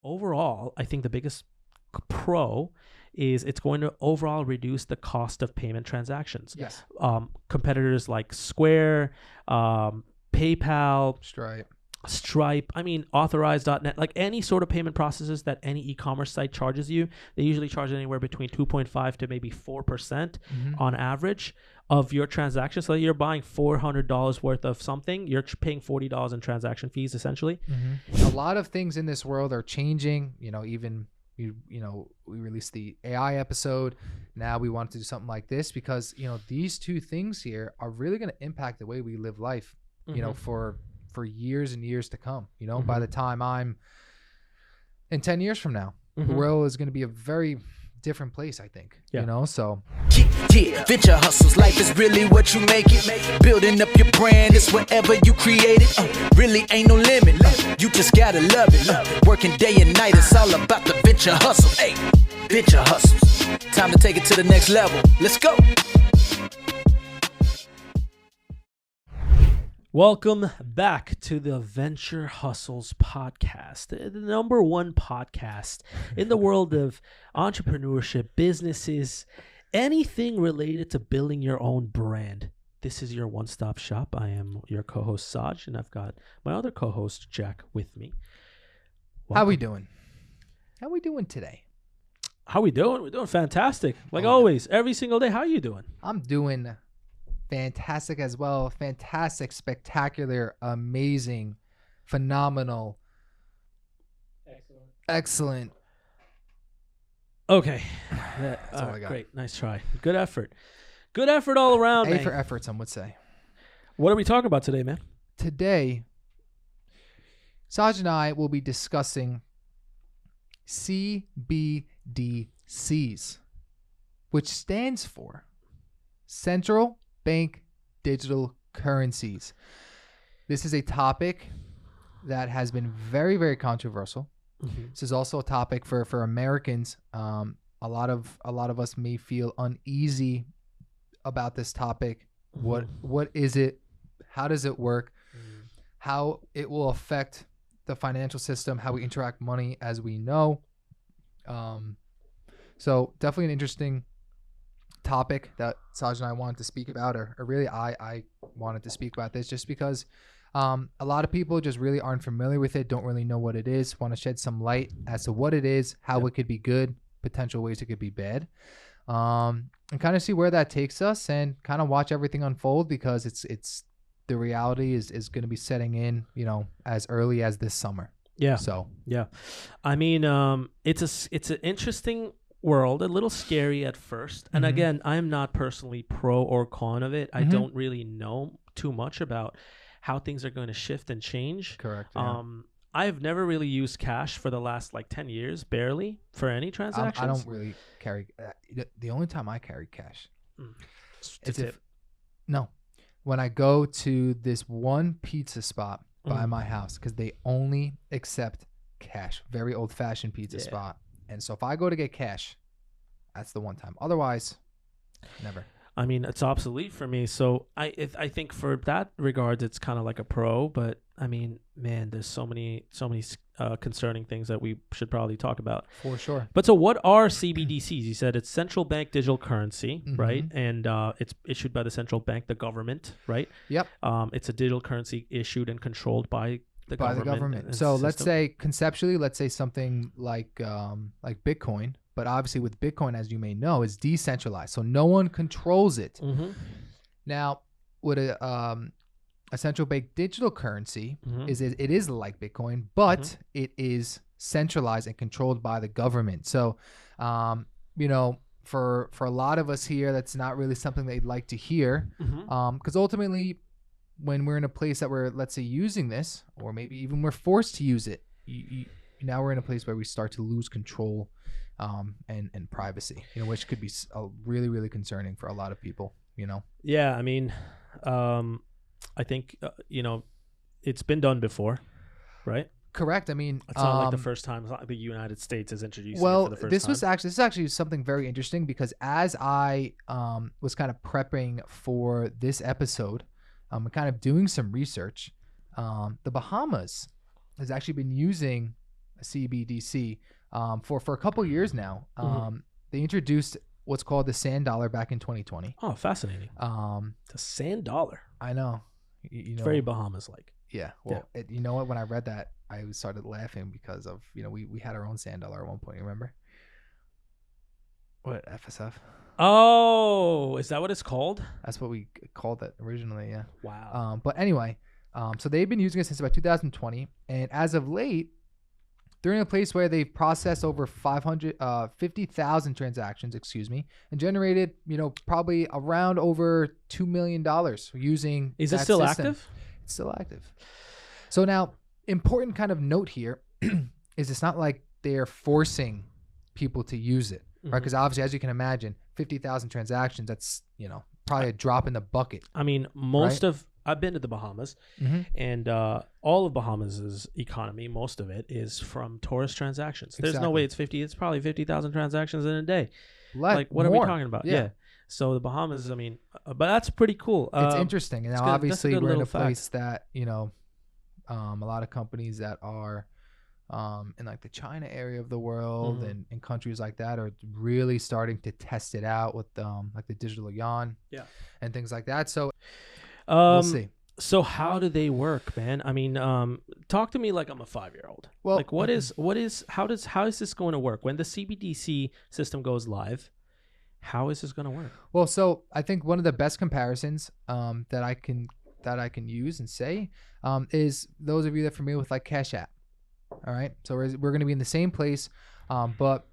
overall, I think the biggest pro is it's going to overall reduce the cost of payment transactions. Yes. Competitors like Square, PayPal, Stripe. I mean, Authorize.net, like any sort of payment processes that any e-commerce site charges you, they usually charge anywhere between 2.5 to maybe 4% on average of your transaction. So you're buying $400 worth of something, you're paying $40 in transaction fees essentially. A lot of things in this world are changing. Even we released the AI episode. Now we want to do something like this because these two things here are really going to impact the way we live life. For years and years to come. By the time I'm in 10 years from now, the world is going to be a very different place, I think. So venture hustles, life is really what you make it. Building up your brand is whatever you create it. Really ain't no limit. You just gotta love it. Working day and night, it's all about the venture hustle. Hey, venture hustles. Time to take it to the next level. Let's go. Welcome back to the Venture Hustles podcast, the number one podcast in the world of entrepreneurship, businesses, anything related to building your own brand. This is your one-stop shop. I am your co-host, Saj, and I've got my other co-host, Jack, with me. Welcome. How we doing? How we doing today? How we doing? We're doing fantastic. Like always, every single day. How are you doing? I'm doing fantastic as well. Fantastic, spectacular, amazing, phenomenal, excellent. Okay. That's all I got. Great. Nice try. Good effort. Good effort all around, man. A for effort, some would say. What are we talking about today, man? Today, Saj and I will be discussing CBDCs, which stands for Central Bank Digital Currencies. This is a topic that has been very, very controversial. This is also a topic for Americans. A lot of us may feel uneasy about this topic. What is it? How does it work? How it will affect the financial system? How we interact money as we know. So definitely an interesting topic that Saj and I wanted to speak about, or really I wanted to speak about this just because a lot of people just really aren't familiar with it, don't really know what it is, want to shed some light as to what it is, how it could be good, potential ways it could be bad, and kind of see where that takes us and kind of watch everything unfold because it's the reality is going to be setting in, as early as this summer. Yeah. So, yeah. I mean, it's an interesting world, a little scary at first. And again, I'm not personally pro or con of it. I don't really know too much about how things are going to shift and change. Correct. Yeah. I've never really used cash for the last 10 years, barely, for any transactions. I don't really carry. The only time I carry cash is when I go to this one pizza spot by my house because they only accept cash. Very old-fashioned pizza spot. And so if I go to get cash, that's the one time. Otherwise, never. I mean, it's obsolete for me. So I think for that regards, it's kind of like a pro. But I mean, man, there's so many concerning things that we should probably talk about. For sure. But so what are CBDCs? You said it's Central Bank Digital Currency, right? And it's issued by the central bank, the government, right? Yep. It's a digital currency issued and controlled by the government. So let's say conceptually, something like Bitcoin. But obviously with Bitcoin, as you may know, is decentralized. So no one controls it. Now, with a central bank digital currency, it is like Bitcoin, but it is centralized and controlled by the government. So, for a lot of us here, that's not really something they'd like to hear. Because ultimately, when we're in a place that we're, let's say, using this, or maybe even we're forced to use it, now we're in a place where we start to lose control and privacy, which could be really, really concerning for a lot of people, Yeah, I mean, I think, it's been done before, right? Correct. I mean, it's not like the first time the United States is introducing it for the first time. This is actually something very interesting because as I was kind of prepping for this episode, and kind of doing some research, the Bahamas has actually been using a CBDC, for a couple years now. They introduced what's called the sand dollar back in 2020. Oh, fascinating. The sand dollar. I know. It's very Bahamas like. Yeah. Well, you know what? When I read that, I started laughing because of, we had our own sand dollar at one point. You remember? What, FSF? Oh, is that what it's called? That's what we called it originally. Yeah. Wow. But anyway, so they've been using it since about 2020, and as of late, they're in a place where they've processed over 50,000 transactions, and generated, probably around over $2 million using. Is it still active? It's still active. So now, important kind of note here is it's not like they're forcing people to use it, right? Because obviously, as you can imagine, 50,000 transactions, that's, probably a drop in the bucket. I mean, I've been to the Bahamas, and all of Bahamas' economy, most of it is from tourist transactions. There's no way it's 50. It's probably 50,000 transactions in a day. What are we talking about? Yeah. So the Bahamas, I mean, but that's pretty cool. It's interesting. And now, obviously, we're in a place that, a lot of companies that are in like the China area of the world and countries like that are really starting to test it out with like the digital yuan and things like that. So we'll see. So how do they work, man? I mean, talk to me like I'm a 5-year-old. Well, like how is this going to work when the CBDC system goes live? How is this going to work? Well, so I think one of the best comparisons that I can use and say is those of you that are familiar with like Cash App. All right, so we're going to be in the same place, but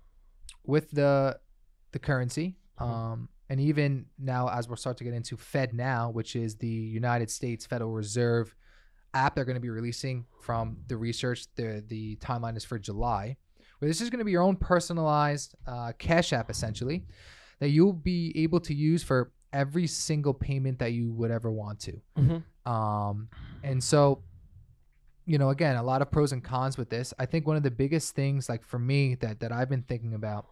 with the currency, and even now as we'll start to get into FedNow, which is the United States Federal Reserve app they're going to be releasing from the research. The timeline is for July, where this is going to be your own personalized Cash App, essentially, that you'll be able to use for every single payment that you would ever want to. And so, again, a lot of pros and cons with this. I think one of the biggest things, like for me, that I've been thinking about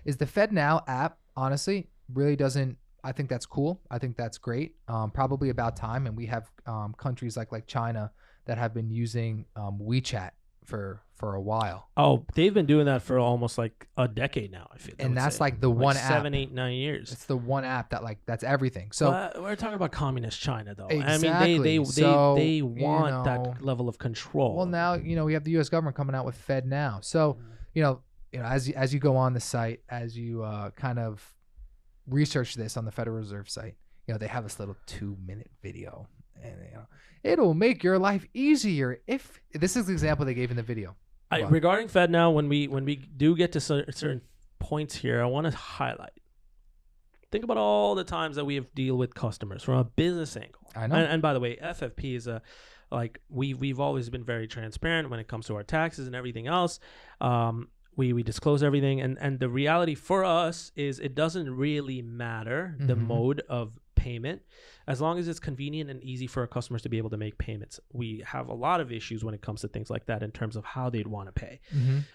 is the FedNow app, honestly, really doesn't. I think that's cool. I think that's great. Probably about time. And we have countries like China that have been using WeChat for a while. Oh, they've been doing that for almost like a decade now, I feel. And that's like the one app. 7, 8, 9 years. It's the one app that's everything. So we're talking about communist China, though. Exactly. I mean, they want that level of control. Well, now we have the U.S. government coming out with FedNow. So as you go on the site, as you kind of research this on the Federal Reserve site, they have this little 2-minute video, and it'll make your life easier if this is the example they gave in the video. Regarding FedNow, when we do get to certain points here, I want to highlight. Think about all the times that we have deal with customers from a business angle. I know. And by the way, FFP is we've always been very transparent when it comes to our taxes and everything else. We disclose everything, and the reality for us is it doesn't really matter the mode of payment, as long as it's convenient and easy for our customers to be able to make payments. We have a lot of issues when it comes to things like that in terms of how they'd want to pay.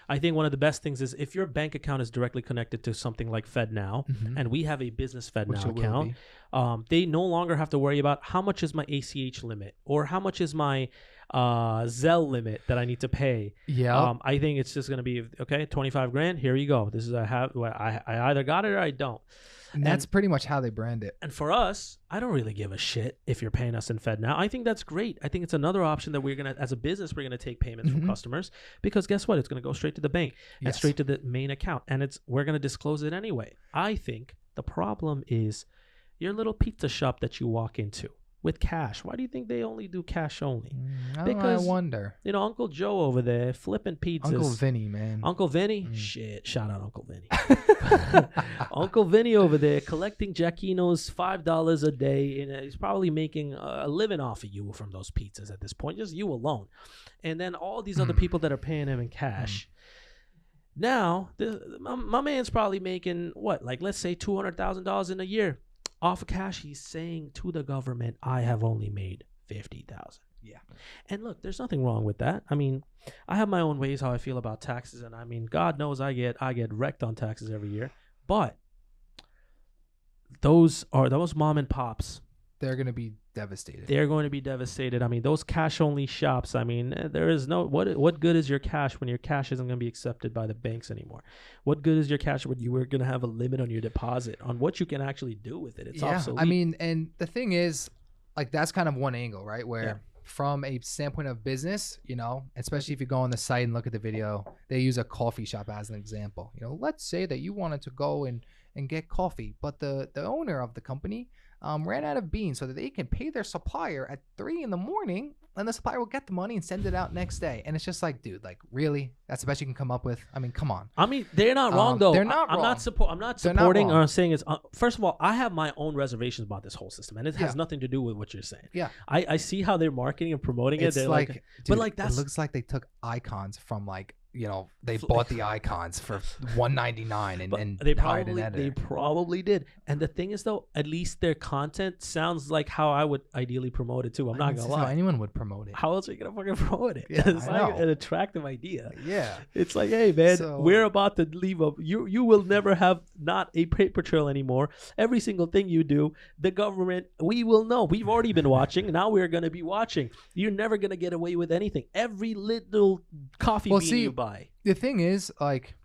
I think one of the best things is if your bank account is directly connected to something like FedNow, and we have a business FedNow account, they no longer have to worry about how much is my ACH limit or how much is my Zelle limit that I need to pay. I think it's just going to be, okay, 25 grand, here you go. This is I either got it or I don't. And that's pretty much how they brand it. And for us, I don't really give a shit if you're paying us in FedNow. I think that's great. I think it's another option that we're going to, as a business, we're going to take payments from customers, because guess what? It's going to go straight to the bank and straight to the main account. And we're going to disclose it anyway. I think the problem is your little pizza shop that you walk into with cash. Why do you think they only do cash only? Because I wonder. Uncle Joe over there flipping pizzas. Uncle Vinny, man. Uncle Vinny? Shit. Shout out Uncle Vinny. Uncle Vinny over there collecting Giacchino's $5 a day, and he's probably making a living off of you from those pizzas at this point, just you alone. And then all these other people that are paying him in cash. Now, my man's probably making let's say $200,000 in a year. Off of cash, he's saying to the government, I have only made $50,000. Yeah. And look, there's nothing wrong with that. I mean, I have my own ways how I feel about taxes, and I mean, God knows I get wrecked on taxes every year. But those mom and pops. They're going to be devastated. They're going to be devastated. I mean, those cash-only shops. I mean, there is no what good is your cash when your cash isn't going to be accepted by the banks anymore? What good is your cash when you were going to have a limit on your deposit on what you can actually do with it? It's obsolete. I mean, and the thing is, like, that's kind of one angle, right? Where from a standpoint of business, you know, especially if you go on the site and look at the video, they use a coffee shop as an example. You know, let's say that you wanted to go and get coffee, but the owner of the company ran out of beans so that they can pay their supplier at 3 a.m, and the supplier will get the money and send it out next day. And it's just like, dude, like, really? That's the best you can come up with? I mean, come on. I mean, they're not wrong though. They're not I'm wrong. I'm not supporting or saying it's. First of all, I have my own reservations about this whole system, and it has nothing to do with what you're saying. Yeah, I see how they're marketing and promoting it. They're like, dude, but like it looks like they took icons from, like, you know, they bought the icons for $1.99 and they hired an editor. probably did. And the thing is, though, at least their content sounds like how I would ideally promote it too. I'm not gonna lie. How anyone would promote it. How else are you gonna fucking promote it? Yeah, It's I like know. an attractive idea. Yeah. It's like, hey man, So- we're about to leave a you will never have not a paper trail anymore. Every single thing you do, the government, we will know. We've already been watching. Now we're gonna be watching. You're never gonna get away with anything. Every little coffee bean you buy. The thing is, like,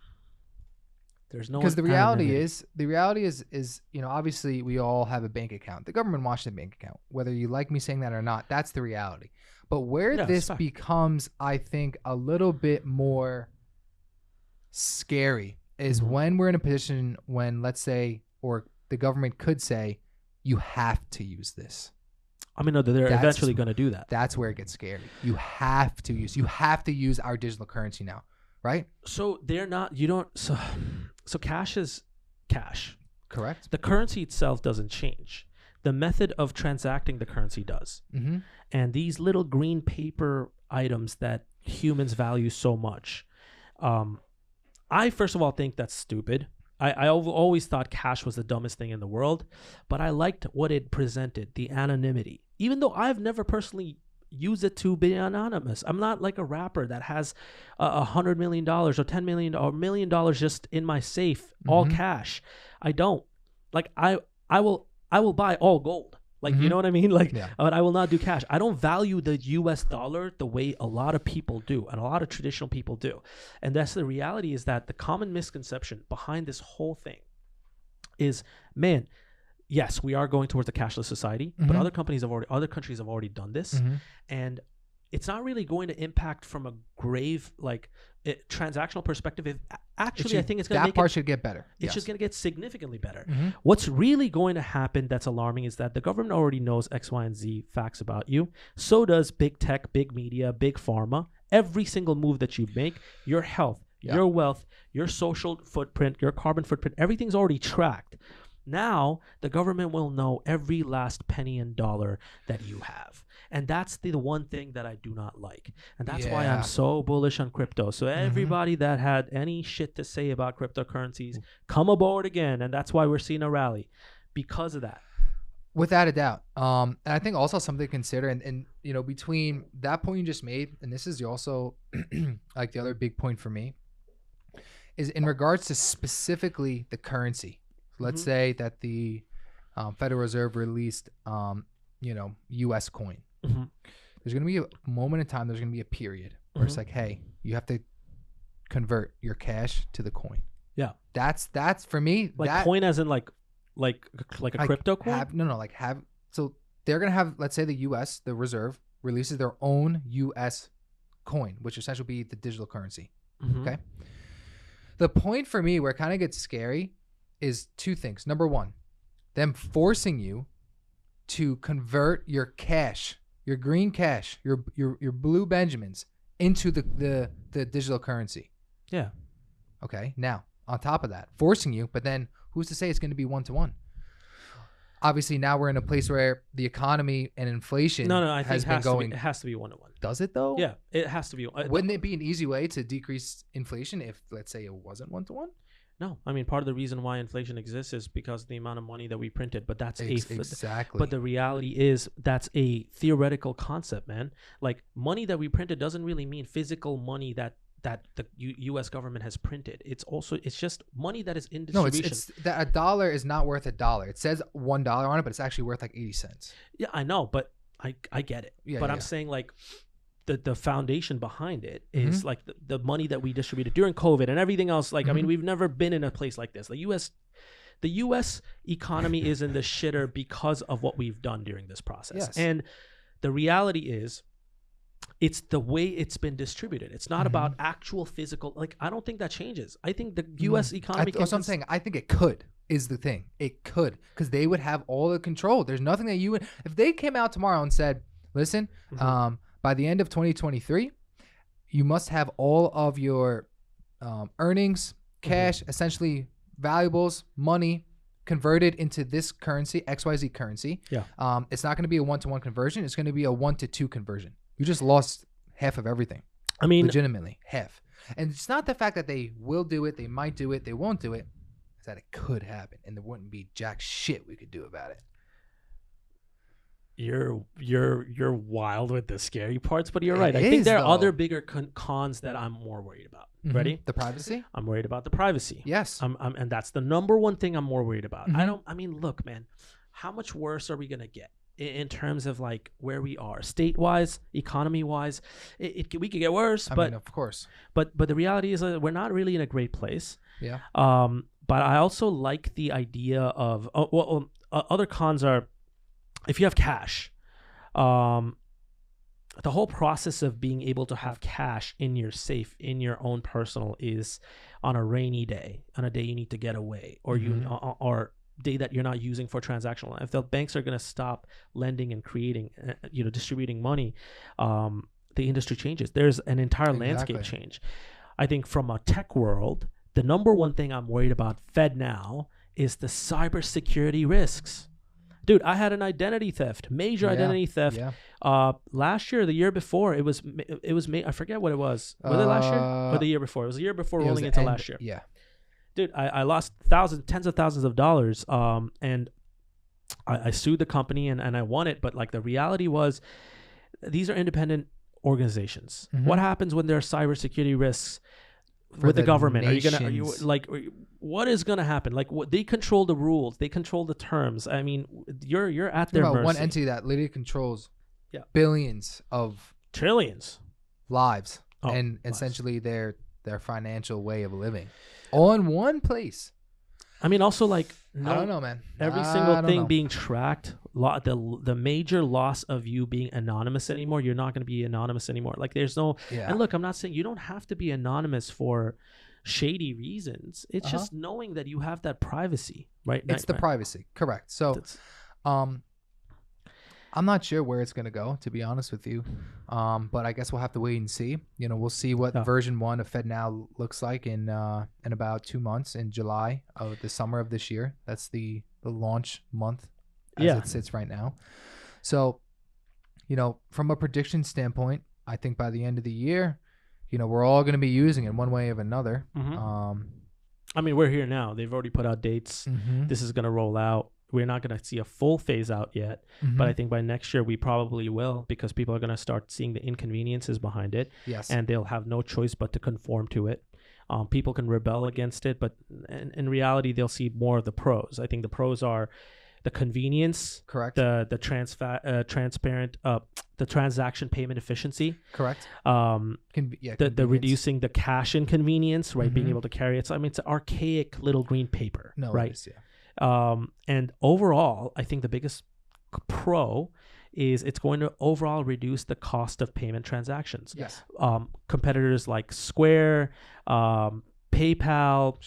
There's no because the reality anonymity. is, you know, obviously we all have a bank account. The government watches the bank account. Whether you like me saying that or not, that's the reality. But where Yeah, this it's fact. becomes, I think, a little bit more scary is Mm-hmm. when we're in a position when, let's say, or the government could say, you have to use this. I mean, no, they're That's- eventually gonna do that. That's where it gets scary. You have to use our digital currency now, right? So they're not. You don't. So cash is cash. Correct. The currency itself doesn't change. The method of transacting the currency does. Mm-hmm. And these little green paper items that humans value so much, I first of all think that's stupid. I've always thought cash was the dumbest thing in the world, but I liked what it presented, the anonymity. Even though I've never personally used it to be anonymous. I'm not like a rapper that has $100 million or $10 million or $1 million just in my safe, all cash. I don't. Like I will buy all gold. Like, you know what I mean? Like, but I will not do cash. I don't value the US dollar the way a lot of people do and a lot of traditional people do. And that's the reality, is that the common misconception behind this whole thing is, man, yes, we are going towards a cashless society, but other countries have already done this. And it's not really going to impact from a grave, like, transactional perspective. I think it's going to that make part should get better. it's just going to get significantly better. Mm-hmm. What's really going to happen that's alarming is that the government already knows X, Y, and Z facts about you. So does big tech, big media, big pharma. Every single move that you make, your health, your wealth, your social footprint, your carbon footprint, everything's already tracked. Now, the government will know every last penny and dollar that you have. And that's the one thing that I do not like. And that's why I'm so bullish on crypto. So everybody that had any shit to say about cryptocurrencies, come aboard again. And that's why we're seeing a rally, because of that. Without a doubt. And I think also something to consider, and you know, between that point you just made, and this is also like the other big point for me, is in regards to specifically the currency. Let's say that the Federal Reserve released, U.S. coin. There's going to be a moment in time, there's going to be a period where it's like, hey, you have to convert your cash to the coin. Yeah. That's for me. Like that, coin as in like a crypto coin? So they're going to have, let's say the U.S., the Reserve, releases their own U.S. coin, which essentially will be the digital currency. Okay. The point for me where it kind of gets scary is two things. Number one, them forcing you to convert your cash, your green cash, your blue Benjamins into the digital currency. Yeah. Okay. Now, on top of that, forcing you, but then who's to say it's going to be 1-to-1? Obviously, now we're in a place where the economy and inflation I think has been going. It has to be 1-to-1. Does it though? Yeah, it has to be. Wouldn't it be an easy way to decrease inflation if, let's say, it wasn't 1-to-1? No, I mean, part of the reason why inflation exists is because of the amount of money that we printed. But that's exactly. But the reality is that's a theoretical concept, man. Like, money that we printed doesn't really mean physical money that that the U.S. government has printed. It's just money that is in No, distribution. it's that a dollar is not worth $1. It says $1 on it, but it's actually worth like 80 cents. Yeah, I know, but I get it. Yeah, but yeah. I'm saying like the foundation behind it is like the money that we distributed during COVID and everything else. Like, I mean, we've never been in a place like this. The U.S. economy is in the shitter because of what we've done during this process. Yes. And the reality is, it's the way it's been distributed. It's not about actual physical. Like, I don't think that changes. I think the U.S. economy. That's what I'm saying. I think it could is the thing. It could, because they would have all the control. There's nothing that you would. If they came out tomorrow and said, "Listen, by the end of 2023, you must have all of your earnings, cash, essentially valuables, money." Converted into this currency, XYZ currency. Yeah. It's not going to be a 1-to-1 conversion. It's going to be a 1-to-2 conversion. You just lost half of everything. I mean, legitimately half. And it's not the fact that they will do it, they might do it, they won't do it. It's that it could happen, and there wouldn't be jack shit we could do about it. You're wild with the scary parts, but you're right. It I think is, there are though. other bigger cons that I'm more worried about. Ready? The privacy? I'm worried about the privacy. Yes. And that's the number one thing I'm more worried about. I mean, look, man, how much worse are we gonna get in terms of like where we are, state-wise, economy-wise? We could get worse, I but mean, of course. But the reality is that we're not really in a great place. Yeah. But I also like the idea of other cons are, if you have cash, the whole process of being able to have cash in your safe, in your own personal, is on a rainy day, on a day you need to get away, or or day that you're not using for transactional. If the banks are going to stop lending and creating, distributing money, the industry changes. There's an entire landscape change. I think from a tech world, the number one thing I'm worried about FedNow is the cybersecurity risks. Dude, I had an identity theft, major identity theft. Yeah. Last year, the year before, it was I forget what it was. Was it last year or the year before? It was the year before, rolling into last year. Yeah. Dude, I lost tens of thousands of dollars. And I sued the company and I won it. But like the reality was, these are independent organizations. What happens when there are cybersecurity risks with the government? What is gonna happen? Like, they control the rules, they control the terms. I mean, you're at their mercy. One entity that literally controls billions of trillions lives and essentially their financial way of living, all in one place. I mean, also like, I don't know, man. Every single thing being tracked. The major loss of you being anonymous anymore. You're not going to be anonymous anymore. Like, there's no. Yeah. And look, I'm not saying you don't have to be anonymous for shady reasons. It's just knowing that you have that privacy, right? It's the privacy, correct. So, I'm not sure where it's going to go, to be honest with you. But I guess we'll have to wait and see. We'll see what version 1 of FedNow looks like in about 2 months, in July of the summer of this year. That's the launch month as it sits right now. So, from a prediction standpoint, I think by the end of the year, we're all going to be using it one way or another. I mean, we're here now. They've already put out dates. This is going to roll out. We're not going to see a full phase out yet, but I think by next year we probably will, because people are going to start seeing the inconveniences behind it. Yes. And they'll have no choice but to conform to it. People can rebel against it, but in reality, they'll see more of the pros. I think the pros are the convenience, correct, the transparent, the transaction payment efficiency, correct, the reducing the cash inconvenience, right? Being able to carry it. So I mean, it's an archaic little green paper, right? And overall, I think the biggest pro is it's going to overall reduce the cost of payment transactions. Yes. Competitors like Square, PayPal,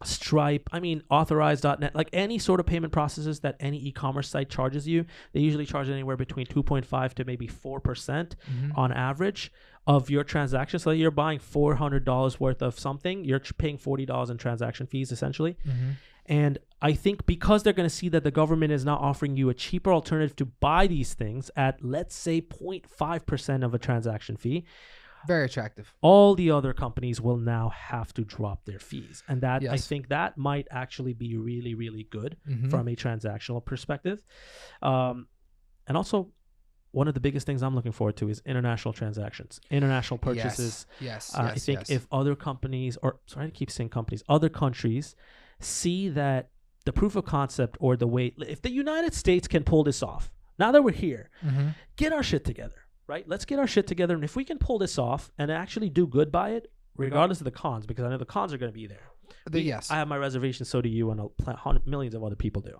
Stripe, I mean, Authorize.net, like any sort of payment processes that any e-commerce site charges you, they usually charge anywhere between 2.5 to maybe 4% on average of your transaction. So you're buying $400 worth of something, you're paying $40 in transaction fees essentially. And I think because they're going to see that the government is now offering you a cheaper alternative to buy these things at, let's say, 0.5% of a transaction fee, very attractive, all the other companies will now have to drop their fees. And that, I think that might actually be really, really good from a transactional perspective. And also, one of the biggest things I'm looking forward to is international transactions, international purchases. Yes. I think if other companies, or sorry to keep saying companies, other countries see that the proof of concept or the way, if the United States can pull this off, now that we're here, get our shit together, right? Let's get our shit together. And if we can pull this off and actually do good by it, regardless of the cons, because I know the cons are going to be there. Yes. I have my reservations, so do you, and millions of other people do.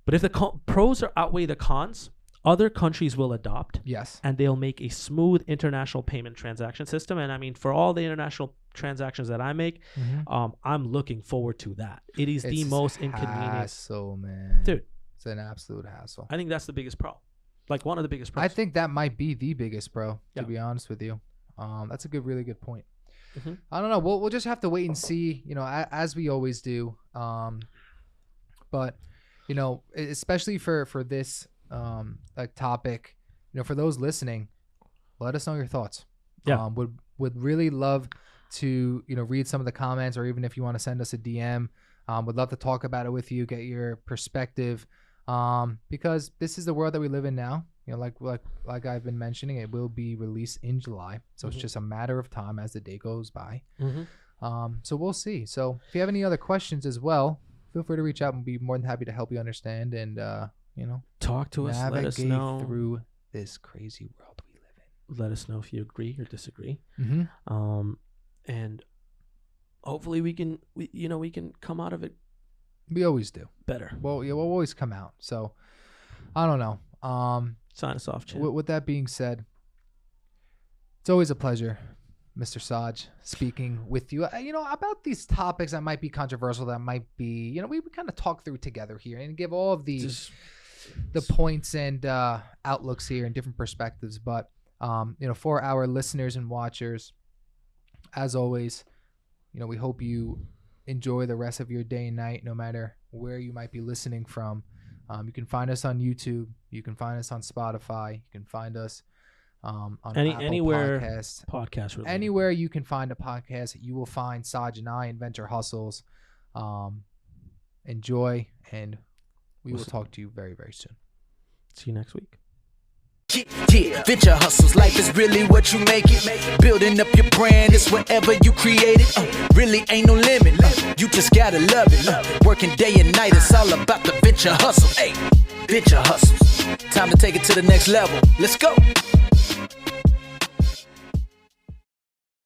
But if the pros outweigh the cons, other countries will adopt. Yes. And they'll make a smooth international payment transaction system. And I mean, for all the international transactions that I make, I'm looking forward to that. It is the most inconvenient. Hassle, man. Dude. It's an absolute hassle. I think that's the biggest pro. Like one of the biggest pros. I think that might be the biggest pro, to be honest with you. That's a really good point. I don't know. We'll just have to wait and see, as we always do. But, especially for this like topic, for those listening, let us know your thoughts. Yeah. Would really love to, read some of the comments, or even if you want to send us a DM, would love to talk about it with you, get your perspective. Because this is the world that we live in now. Like I've been mentioning, it will be released in July, so it's just a matter of time as the day goes by. So we'll see. So if you have any other questions as well, feel free to reach out and be more than happy to help you understand and talk to us. Let us know through this crazy world we live in. Let us know if you agree or disagree. And hopefully we can come out of it. We always do better. Well, we'll always come out. So I don't know. Sign us off, Chin. With that being said, it's always a pleasure, Mr. Saj, speaking with you. About these topics that might be controversial, that might be, we kind of talk through together here and give all of the points and outlooks here and different perspectives. But for our listeners and watchers, as always, we hope you enjoy the rest of your day and night, no matter where you might be listening from. You can find us on YouTube. You can find us on Spotify. You can find us on anywhere podcast related. Anywhere you can find a podcast, you will find Saj and I and Venture Hustles. Enjoy, and we will talk to you very, very soon. See you next week. Yeah, venture hustles, life is really what you make it. Building up your brand, it's whatever you create it. Really ain't no limit, you just gotta love it. Working day and night, it's all about the venture hustle. Hey, venture hustles, time to take it to the next level. Let's go.